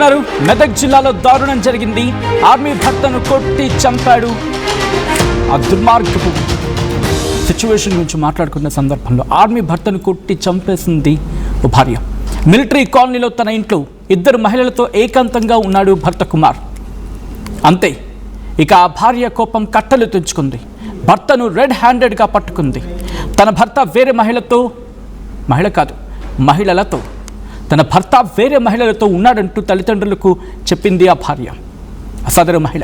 చూస్తున్నారు మెదక్ జిల్లాలో దారుణం జరిగింది. ఆర్మీ భర్తను కొట్టి చంపాడు. ఆ దుర్మార్గపు సిచ్యువేషన్ గురించి మాట్లాడుకున్న సందర్భంలో ఆర్మీ భర్తను కొట్టి చంపేసింది ఓ భార్య. మిలిటరీ కాలనీలో తన ఇంట్లో 2 మహిళలతో ఏకాంతంగా ఉన్నాడు భర్త కుమార్. అంతే, ఇక ఆ భార్య కోపం కట్టలు తెచ్చుకుంది. భర్తను రెడ్ హ్యాండెడ్గా పట్టుకుంది. తన భర్త వేరే మహిళలతో తన భర్త వేరే మహిళలతో ఉన్నాడంటూ తల్లిదండ్రులకు చెప్పింది ఆ భార్య, సదరు మహిళ.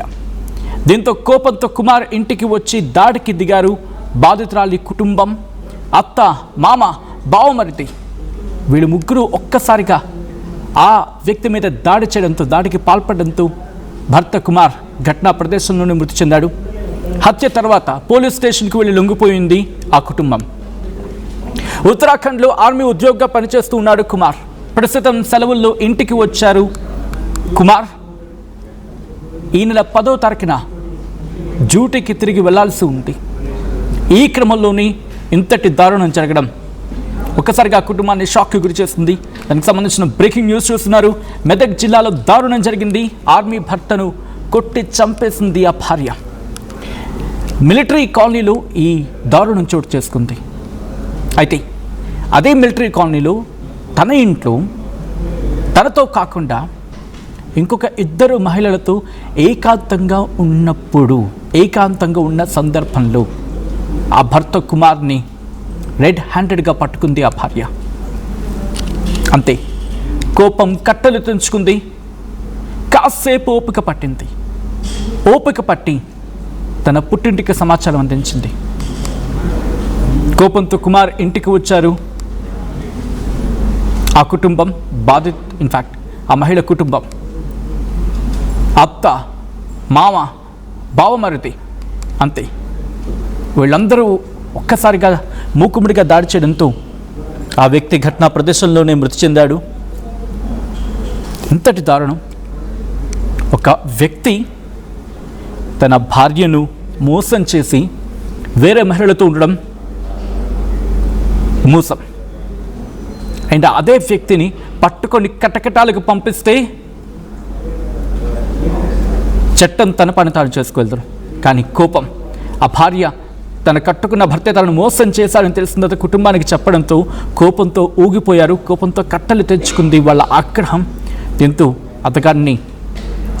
దీంతో కోపంతో కుమార్ ఇంటికి వచ్చి దాడికి దిగారు బాధితురాలి కుటుంబం, అత్త, మామ, బావమరిది. వీళ్ళు ముగ్గురు ఒక్కసారిగా ఆ వ్యక్తి మీద దాడికి పాల్పడడంతో భర్త కుమార్ ఘటనా ప్రదేశంలోనే మృతి చెందాడు. హత్య తర్వాత పోలీస్ స్టేషన్కి వెళ్ళి లొంగిపోయింది ఆ కుటుంబం. ఉత్తరాఖండ్లో ఆర్మీ ఉద్యోగిగా పనిచేస్తూ ఉన్నాడు కుమార్. ప్రస్తుతం సెలవుల్లో ఇంటికి వచ్చారు కుమార్. ఈ నెల 10వ తారీఖున డ్యూటీకి తిరిగి వెళ్లాల్సి ఉంది. ఈ క్రమంలోనే ఇంతటి దారుణం జరగడం ఒక్కసారిగా కుటుంబాన్ని షాక్కి గురి చేస్తుంది. దానికి సంబంధించిన బ్రేకింగ్ న్యూస్ చూస్తున్నారు. మెదక్ జిల్లాలో దారుణం జరిగింది. ఆర్మీ భర్తను కొట్టి చంపేసింది ఆ భార్య. మిలిటరీ కాలనీలో ఈ దారుణం చోటు చేసుకుంది. అయితే అదే మిలిటరీ కాలనీలో తన ఇంట్లో తనతో కాకుండా ఇంకొక 2 మహిళలతో ఏకాంతంగా ఉన్న సందర్భంలో ఆ భర్త కుమార్ని రెడ్ హ్యాండెడ్గా పట్టుకుంది ఆ భార్య. అంతే, కోపం కట్టలు తెంచుకుంది. కాసేపు ఓపిక పట్టి తన పుట్టింటికి సమాచారం అందించింది. కోపంతో కుమార్ ఇంటికి వచ్చారు. ఆ కుటుంబం ఆ మహిళ కుటుంబం, అత్త, మామ, బావమరిది, అంతే వీళ్ళందరూ ఒక్కసారిగా మూకుముడిగా దాడి చేయడంతో ఆ వ్యక్తి ఘటనా ప్రదేశంలోనే మృతి చెందాడు. ఇంతటి దారుణం. ఒక వ్యక్తి తన భార్యను మోసం చేసి వేరే మహిళలతో ఉండడం మోసం. అండ్ అదే వ్యక్తిని పట్టుకొని కటకటాలకు పంపిస్తే చట్టం తన పని తాను చేసుకువెళ్తారు. కానీ కోపం, ఆ భార్య తన కట్టుకున్న భర్త తనను మోసం చేశారని తెలిసిన తర్వాత కుటుంబానికి చెప్పడంతో కోపంతో ఊగిపోయారు. కోపంతో కట్టలు తెచ్చుకుంది వాళ్ళ ఆగ్రహం. దీంతో అతగాన్ని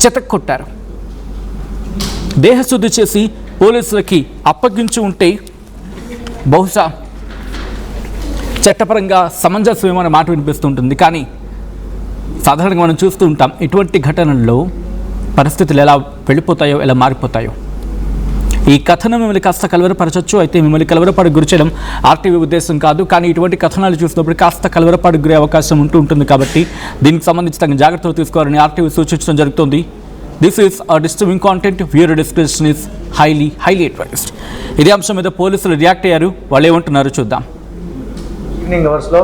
చెతక్కొట్టారు. దేహశుద్ధి చేసి పోలీసులకి అప్పగించి ఉంటే బహుశా చట్టపరంగా సమంజసమేమన్న మాట వినిపిస్తుంటుంది. కానీ సాధారణంగా మనం చూస్తూ ఉంటాం ఇటువంటి ఘటనల్లో పరిస్థితులు ఎలా వెళ్ళిపోతాయో, ఎలా మారిపోతాయో. ఈ కథనం మిమ్మల్ని కాస్త కలవరపరచవచ్చు. అయితే మిమ్మల్ని కలవరపాటుకు గురి చేయడం ఆర్టీవీ ఉద్దేశం కాదు. కానీ ఇటువంటి కథనాలు చూసినప్పుడు కాస్త కలవరపాటుకు గురే అవకాశం ఉంటుంది. కాబట్టి దీనికి సంబంధించి తగిన జాగ్రత్తలు తీసుకోవాలని ఆర్టీవీ సూచించడం జరుగుతుంది. This is a disturbing content. Viewer description is highly advised. ఇదే అంశం మీద పోలీసులు రియాక్ట్ అయ్యారు. వాళ్ళు ఏమంటున్నారు చూద్దాం. ఈవినింగ్ అవర్స్లో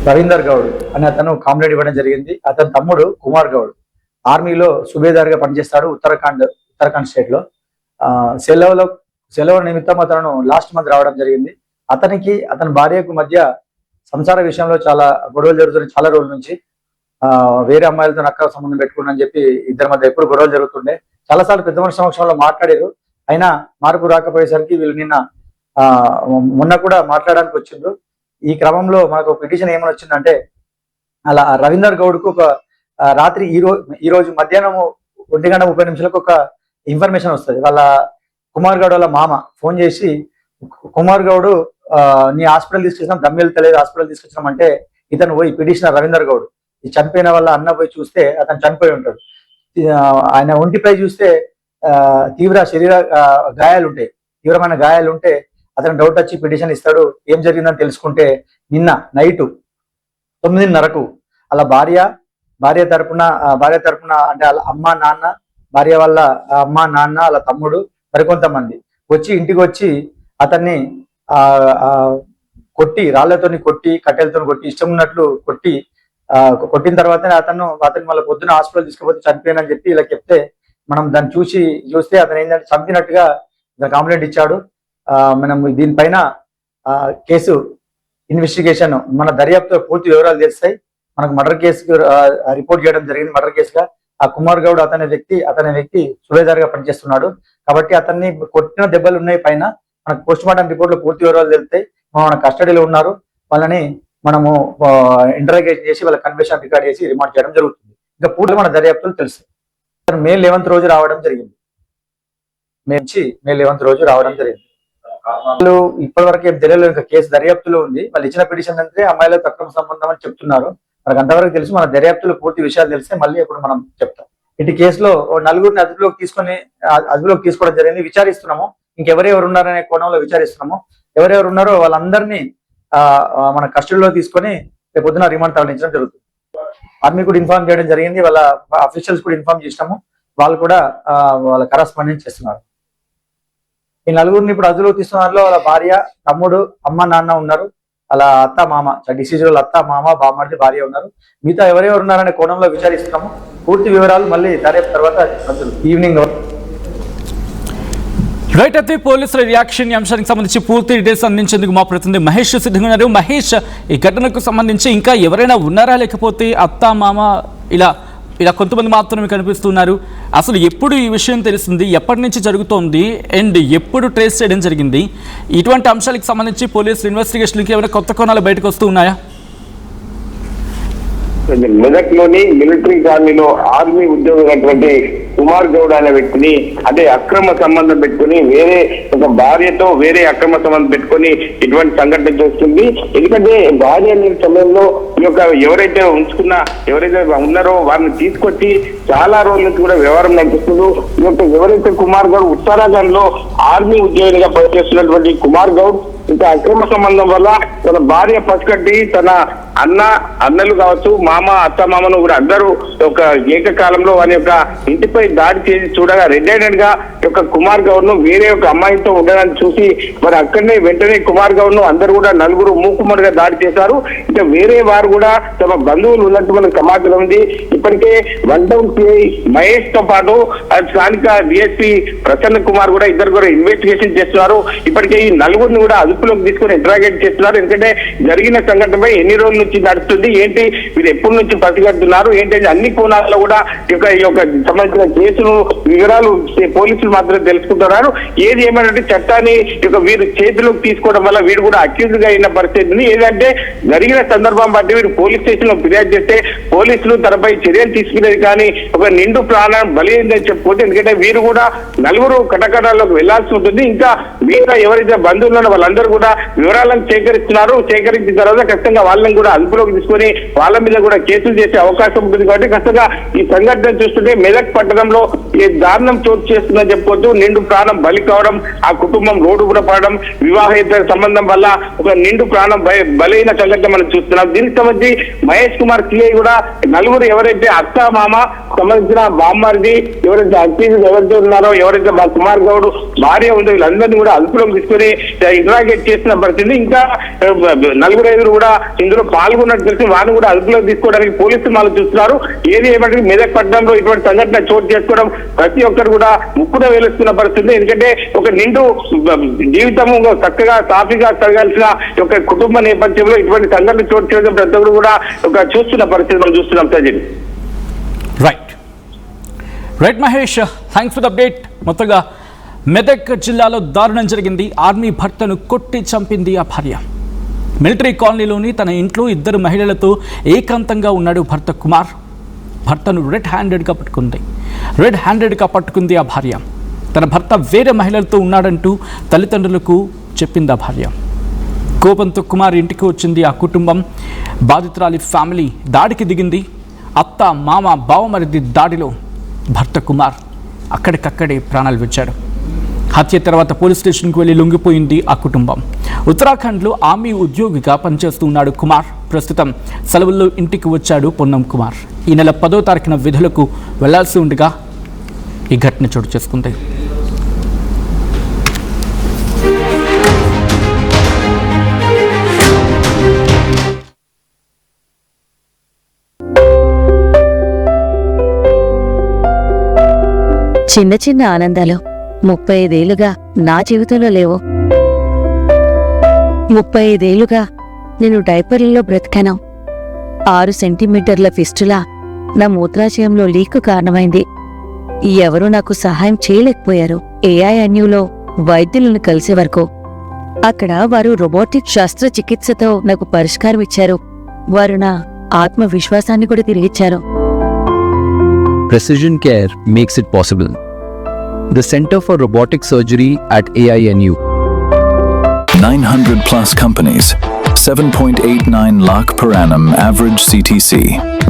రవీందర్ గౌడ్ అనే అతను కాంప్లైంట్ ఇవ్వడం జరిగింది. అతని తమ్ముడు కుమార్ గౌడ్ ఆర్మీలో సుబేదార్గా పనిచేస్తాడు ఉత్తరాఖండ్ స్టేట్లో. సెలవు నిమిత్తం అతను లాస్ట్ మంత్ రావడం జరిగింది. అతనికి అతని భార్యకు మధ్య సంసార విషయంలో చాలా గొడవలు జరుగుతున్నాయి. చాలా రోజుల నుంచి వేరే అమ్మాయిలతో అక్రమ సంబంధం పెట్టుకున్నారని చెప్పి ఇద్దరి మధ్య ఎప్పుడు గొడవలు జరుగుతుండే. చాలాసార్లు పెద్ద మనిషి సమక్షంలో మాట్లాడారు. అయినా మార్పు రాకపోయేసరికి వీళ్ళు మొన్న కూడా మాట్లాడడానికి వచ్చిండ్రు. ఈ క్రమంలో మనకు పిటిషన్ ఏమని వచ్చిందంటే, అలా రవీందర్ గౌడ్కు ఒక రాత్రి ఈ రోజు మధ్యాహ్నం 1:30 ఒక ఇన్ఫర్మేషన్ వస్తుంది. వాళ్ళ కుమార్ గౌడ్ వాళ్ళ మామ ఫోన్ చేసి, కుమార్ గౌడ్ నీ హాస్పిటల్ తీసుకొచ్చినాం, దమ్మెళ్తలేదు, హాస్పిటల్ తీసుకొచ్చినాం అంటే ఇతను పోయి పిటిషనర్ రవీందర్ గౌడ్ ఈ చనిపోయిన వాళ్ళ అన్న పోయి చూస్తే అతను చనిపోయి ఉంటాడు. ఆయన ఒంటిపై చూస్తే తీవ్రమైన గాయాలు ఉంటే అతను డౌట్ వచ్చి పిటిషన్ ఇస్తాడు. ఏం జరిగిందని తెలుసుకుంటే నిన్న నైట్ 9:30కు అలా భార్య తరపున అంటే వాళ్ళ అమ్మ నాన్న, భార్య వాళ్ళ అమ్మ నాన్న, వాళ్ళ తమ్ముడు, మరికొంతమంది వచ్చి ఇంటికి వచ్చి అతన్ని రాళ్లతో కొట్టి కట్టెలతో కొట్టి ఇష్టం ఉన్నట్లు కొట్టిన తర్వాతనే అతను మళ్ళీ పొద్దున హాస్పిటల్ తీసుకుపోతే చనిపోయానని చెప్పి ఇలా చెప్తే, మనం దాన్ని చూస్తే అతను ఏంటంటే చంపినట్టుగా కంప్లైంట్ ఇచ్చాడు. మనం దీనిపైన కేసు ఇన్వెస్టిగేషన్ మన దర్యాప్తులో పూర్తి వివరాలు తెలుస్తాయి. మనకు మర్డర్ కేసు రిపోర్ట్ చేయడం జరిగింది. మర్డర్ కేసుగా ఆ కుమార్ గౌడ్ అతని వ్యక్తి సుబేదార్ గా పనిచేస్తున్నాడు. కాబట్టి అతన్ని కొట్టిన దెబ్బలు ఉన్నాయి పైన. మనకు పోస్ట్ మార్టం రిపోర్ట్ లో పూర్తి వివరాలు తెలితే మన కస్టడీలో ఉన్నారు. వాళ్ళని మనము ఇంటరాగేట్ చేసి వాళ్ళ కన్ఫెషన్ రికార్డ్ చేసి రిమాండ్ చేయడం జరుగుతుంది. ఇంకా పూర్తిగా మన దర్యాప్తులు తెలుసు. మే 11th రోజు రావడం జరిగింది. మే 11th రోజు రావడం జరిగింది. వాళ్ళు ఇప్పటి వరకు ఏం తెలియలేదు, ఇంకా కేసు దర్యాప్తులో ఉంది. వాళ్ళు ఇచ్చిన పిటిషన్ అంటే అమ్మాయిలతో అక్రమ సంబంధం అని చెప్తున్నారు. మనకు అంతవరకు తెలుసు. మన దర్యాప్తులో పూర్తి విషయాలు తెలిస్తే మళ్ళీ ఇప్పుడు మనం చెప్తాం. ఇటు కేసులో 4గురిని అదుపులోకి తీసుకోవడం జరిగింది. విచారిస్తున్నాము. ఇంకెవరెవరు ఉన్నారనే కోణంలో విచారిస్తున్నాము. ఎవరెవరు ఉన్నారో వాళ్ళందరినీ మన కస్టడీలో తీసుకొని రేపు పొద్దున రిమాండ్ తరలించడం జరుగుతుంది. ఆర్మీ కూడా ఇన్ఫార్మ్ చేయడం జరిగింది. వాళ్ళ అఫీషియల్స్ కూడా ఇన్ఫార్మ్ చేసినాము. వాళ్ళు కూడా వాళ్ళ కరస్పాండెన్స్ చేస్తున్నారు. ఈ 4గురిని ఇప్పుడు అదుపులోకి తీస్తున్నారు. వాళ్ళ భార్య, తమ్ముడు, అమ్మ, నాన్న ఉన్నారు. అలా అత్త, మామ, డిసీజులు అత్త, మామ, బామ్మర్ది, భార్య ఉన్నారు. మిగతా ఎవరెవరు ఉన్నారనే కోణంలో విచారిస్తున్నాము. పూర్తి వివరాలు మళ్ళీ దర్యాప్తు తర్వాత ఈవినింగ్. రైట్. అయితే పోలీసుల రియాక్షన్ ఈ అంశానికి సంబంధించి పూర్తి డీటెయిల్స్ అందించేందుకు మా ప్రతినిధి మహేష్ సిద్ధంగా ఉన్నారు. మహేష్, ఈ ఘటనకు సంబంధించి ఇంకా ఎవరైనా ఉన్నారా, లేకపోతే అత్త, మామ ఇలా కొంతమంది మాత్రమే కనిపిస్తున్నారు? అసలు ఎప్పుడు ఈ విషయం తెలిసింది, ఎప్పటి నుంచి జరుగుతోంది, అండ్ ఎప్పుడు ట్రేస్ చేయడం జరిగింది? ఇటువంటి అంశాలకు సంబంధించి పోలీసులు ఇన్వెస్టిగేషన్కి ఏమైనా కొత్త కోణాలు బయటకు వస్తూ ఉన్నాయా? మెదక్లోని మిలిటరీ కాలనీలో ఆర్మీ ఉద్యోగమైనటువంటి కుమార్ గౌడ్ అనే వ్యక్తిని అదే అక్రమ సంబంధం పెట్టుకుని వేరే ఒక భార్యతో వేరే అక్రమ సంబంధం పెట్టుకుని ఇటువంటి సంఘటన చూస్తుంది. ఎందుకంటే భార్య అనే సమయంలో ఈ యొక్క ఎవరైతే ఉన్నారో వారిని తీసుకొచ్చి చాలా రోజుల నుంచి కూడా వ్యవహారం నడిపిస్తుంది. ఈ యొక్క ఎవరైతే కుమార్ గౌడ్ ఉత్తరాఖండ్ లో ఆర్మీ ఉద్యోగిగా పనిచేస్తున్నటువంటి కుమార్ గౌడ్ ఇంకా అక్రమ సంబంధం వల్ల తన భార్య పసిగట్టి తన అన్నలు కావచ్చు, మామ, అత్త, మామను కూడా అందరూ ఒక ఏకకాలంలో వారి యొక్క ఇంటిపై దాడి చేసి చూడగా రెడ్ హ్యాండెడ్ గా యొక్క కుమార్ గౌడ్ ను వేరే ఒక అమ్మాయితో ఉండడాన్ని చూసి మరి అక్కడనే వెంటనే కుమార్ గౌడ్ ను అందరూ కూడా 4గురు మూకుమ్మడిగా దాడి చేశారు. ఇంకా వేరే వారు కూడా తమ బంధువులు ఉన్నట్టు మనకు సమాచారం ఉంది. ఇప్పటికే 1 టౌన్ సిఐ మహేష్ తో పాటు స్థానిక డిఎస్పీ ప్రసన్న కుమార్ కూడా ఇద్దరు కూడా ఇన్వెస్టిగేషన్ చేస్తున్నారు. ఇప్పటికే ఈ 4గురిని కూడా అదుపులోకి తీసుకుని ఇంటరాగేట్ చేస్తున్నారు. ఎందుకంటే జరిగిన సంఘటనపై ఎన్ని రోజుల నుంచి నడుస్తుంది, ఏంటి, వీరు ఎప్పటి నుంచి పసిగడుతున్నారు, ఏంటంటే అన్ని కోణాల్లో కూడా ఈ యొక్క సంబంధించిన కేసును వివరాలు పోలీసులు మాత్రం తెలుసుకుంటున్నారు. ఏది ఏమంటే చట్టాన్ని వీరు చేతిలోకి తీసుకోవడం వల్ల వీడు కూడా అక్యూజ్ గా అయిన పరిస్థితి ఉంది. ఏదంటే జరిగిన సందర్భం బట్టి వీరు పోలీస్ స్టేషన్ లో ఫిర్యాదు చేస్తే పోలీసులు తనపై చర్యలు తీసుకునేది కానీ ఒక నిండు ప్రాణం బలి అయిందని చెప్పుకోవచ్చు. ఎందుకంటే వీరు కూడా 4గురు కటకటాల్లోకి వెళ్లాల్సి ఉంటుంది. ఇంకా మిగతా ఎవరైతే బంధువులు ఉన్నారో వాళ్ళందరూ కూడా వివరాలను సేకరిస్తున్నారు. సేకరించిన తర్వాత ఖచ్చితంగా వాళ్ళని కూడా అదుపులోకి తీసుకొని వాళ్ళ మీద కూడా కేసులు చేసే అవకాశం ఉంటుంది. కాబట్టి ఖచ్చితంగా ఈ సంఘటన చూస్తుంటే మెదక్ పట్టణంలో ఈ దారుణం చోటు చేస్తుందని చెప్పుకోవచ్చు. నిండు ప్రాణం బలి కావడం, ఆ కుటుంబం రోడ్డు కూడా పడడం, వివాహేతర సంబంధం వల్ల ఒక నిండు ప్రాణం బలైన సంఘటన మనం చూస్తున్నాం. దీనికి సంబంధించి మహేష్ కుమార్ సిఐ కూడా 4గురు ఎవరైతే అత్త, మామ సంబంధించిన బామ్మర్ది ఎవరైతే అక్యూజ్ ఎవరైతే ఉన్నారో, ఎవరైతే మా కుమార్ గౌడ్ భార్య ఉందో వీళ్ళందరినీ కూడా అదుపులోకి తీసుకొని ఇంటరాగేట్ చేసిన పరిస్థితి. ఇంకా 4-5 కూడా ఇందులో పాల్గొన్నట్టు తెలిసి వారిని కూడా అదుపులోకి తీసుకోవడానికి పోలీసులు వాళ్ళు చూస్తున్నారు. ఏది ఏమంటే మెదక్ పట్టణంలో ఇటువంటి సంఘటన చోటు చేసుకోవడం ప్రతి ఒక్కరు కూడా ముక్కున వేలుస్తున్న పరిస్థితి. ఎందుకంటే ఒక నిండు జీవితం చక్కగా సాఫీగా జరగాల్సిన ఒక కుటుంబ నేపథ్యంలో ఇటువంటి సంఘటన చోటు చేయడం ప్రతి ఒక్కరు కూడా ఒక చూస్తున్న పరిస్థితి మనం చూస్తున్నాం. Sajin, right Mahesh, thanks for the update. మొత్తంగా మెదక్ జిల్లాలో దారుణం జరిగింది. ఆర్మీ భర్తను కొట్టి చంపింది ఆ భార్య. మిలిటరీ కాలనీలోని తన ఇంట్లో 2 మహిళలతో ఏకాంతంగా ఉన్నాడు భర్త కుమార్. భర్తను రెడ్ హ్యాండెడ్గా పట్టుకుంది ఆ భార్య. తన భర్త వేరే మహిళలతో ఉన్నాడంటూ తల్లిదండ్రులకు చెప్పింది ఆ భార్య. కోపంతో కుమార్ ఇంటికి వచ్చింది ఆ కుటుంబం. బాధితురాలి ఫ్యామిలీ దాడికి దిగింది. అత్త, మామ, బావమరిది దాడిలో భర్త కుమార్ అక్కడికక్కడే ప్రాణాలు విడిచాడు. హత్య తర్వాత పోలీస్ స్టేషన్కి వెళ్ళి లొంగిపోయింది ఆ కుటుంబం. ఉత్తరాఖండ్లో ఆర్మీ ఉద్యోగిగా పనిచేస్తూ ఉన్నాడు కుమార్. ప్రస్తుతం సెలవుల్లో ఇంటికి వచ్చాడు పొన్నం కుమార్. ఈ నెల 10వ తారీఖున విధులకు వెళ్లాల్సి ఉండగా ఈ ఘటన చోటు చేసుకుంది. చిన్న చిన్న ఆనందాలు 35 ఏళ్లుగా నా జీవితంలో లేవు. 35 ఏళ్లుగా నేను డైపర్లలో బ్రతికాను. 6 సెంటీమీటర్ల ఫిస్టులా నా మూత్రాశయంలో లీక్ కారణమైంది. ఎవరూ నాకు సహాయం చేయలేకపోయారు. AINUలో వైద్యులను కలిసే వరకు అక్కడ వారు రోబోటిక్ శస్త్రచికిత్సతో నాకు పరిష్కారం ఇచ్చారు. వారు నా ఆత్మవిశ్వాసాన్ని కూడా తిరిగిచ్చారు. Precision care makes it possible. The Center for Robotic Surgery at AINU. 900 plus companies, 7.89 lakh per annum average CTC,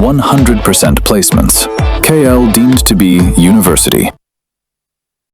100% placements. KL deemed to be university.